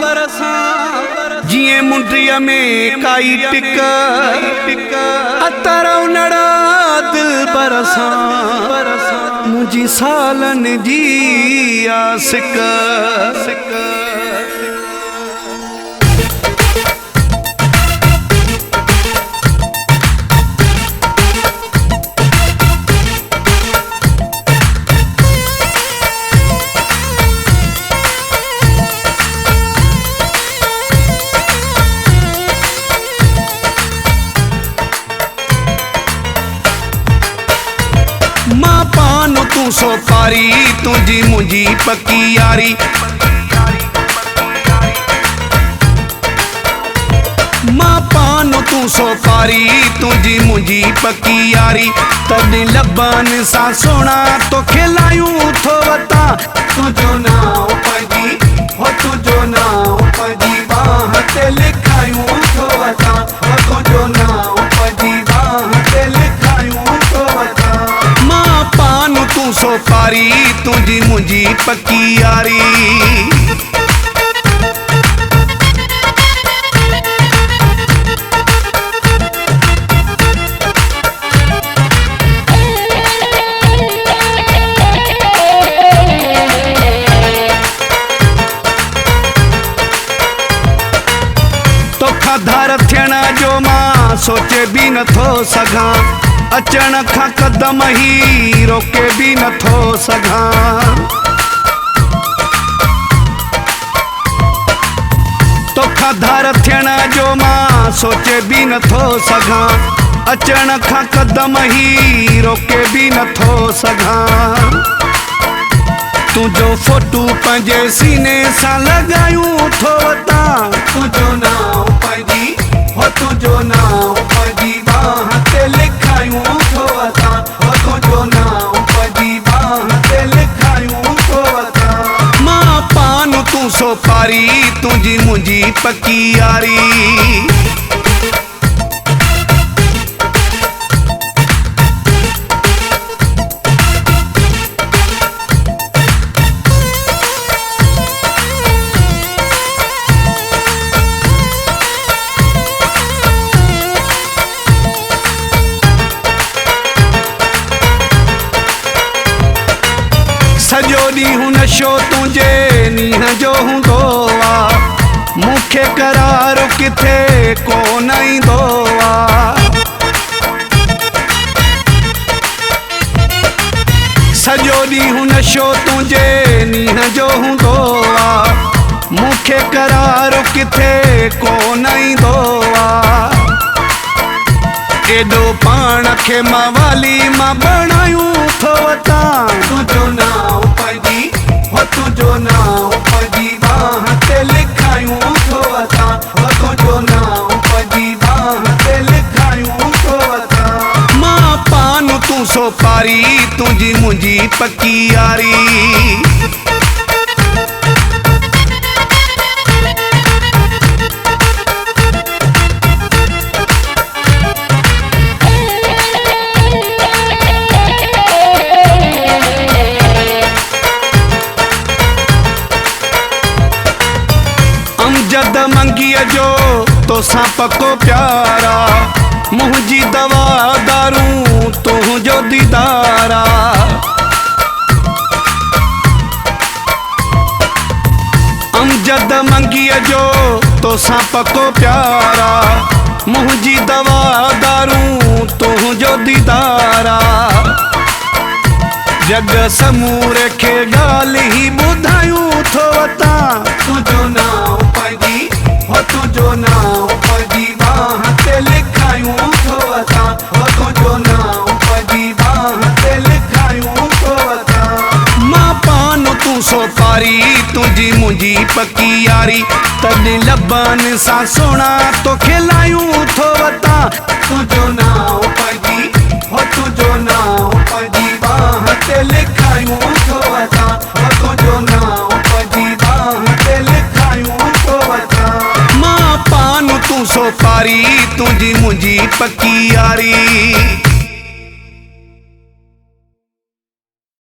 बरसां जिए मुंडिया में काई टिक अतर उनड़ा दिल बरसां मुझी सालन जी आसिक मां पानो तू सोपारी तुझी मुझी पक्की यारी मां पानो तू सोपारी तुझी मुझी पक्की यारी तॾहिं लबन सा सोना तो खिलायूं थो वता तुझो नाम पजी हो तुझो नाम पजी बाह ते लिखायूं थो वता हो तुझो नाम पजी बाह ते लिखायूं थो वता तू सोपारी तुझी मुझी पक्की यारी तोखा धार थियण जो मां सोचे भी नथो सघां अचण खां कदम ही रोके भी नथो सघां तोखा धार थियण जो मां सोचे भी नथो सघां अचण खां कदम ही रोके भी नथो सघां तुझो फोटू पंहिंजे सीने सां लॻायूं थो वता तुझो नाम पजी हो तुझो नाम पजी बाह ते लिखायूं थो वता हो तुझो नाम पजी बाह ते लिखायूं थो वता मां पानो तू सोपारी तुझी मुझी पक्की यारी सजो ॾींहुं नशो तुंहिंजे नींहं जो हूंदो आहे मूंखे करार किथे कोन ईंदो आहे सजो ॾींहुं नशो तुंहिंजे नींहं जो हूंदो आहे मूंखे करार किथे कोन ईंदो आहे एॾो पाण खे मां वाली मां बणायूं थो वता तुझो नाम पजी हो तुझो नाम पजी बाह ते लिखायूं थो वता हो तुझो नाम पजी बाह ते लिखायूं थो वता मां पानो तू सोपारी तुझी मुझी पक्की यारी अमजद मंगीअ जो तोसां पको प्यारा मुंहिंजी दवा दारू तुंहिंजो दीदारा अमजद मंगीअ जो तोसां पको प्यारा मुंहिंजी दवा दारू तुंहिंजो दीदारा जग समूरे खे ॻाल्हि ही ॿुधायूं थो वता तुझो नाम पजी हो तुझो नाम पजी बाह ते लिखायूं थो वता हो तुझो नाम पजी बाह ते लिखायूं थो वता मां पानो तू सोपारी तुझी मुझी पक्की यारी तॾहिं लबन सां सोना तो खिलायूं थो वता तुझो नाम पजी हो तुझो नाम पजी बाह ते लिखायूं थो वता हो तुझो नाम पजी बाह ते लिखायूं थो वता मां पानो तू सोपारी तुझी मुझी पक्की यारी।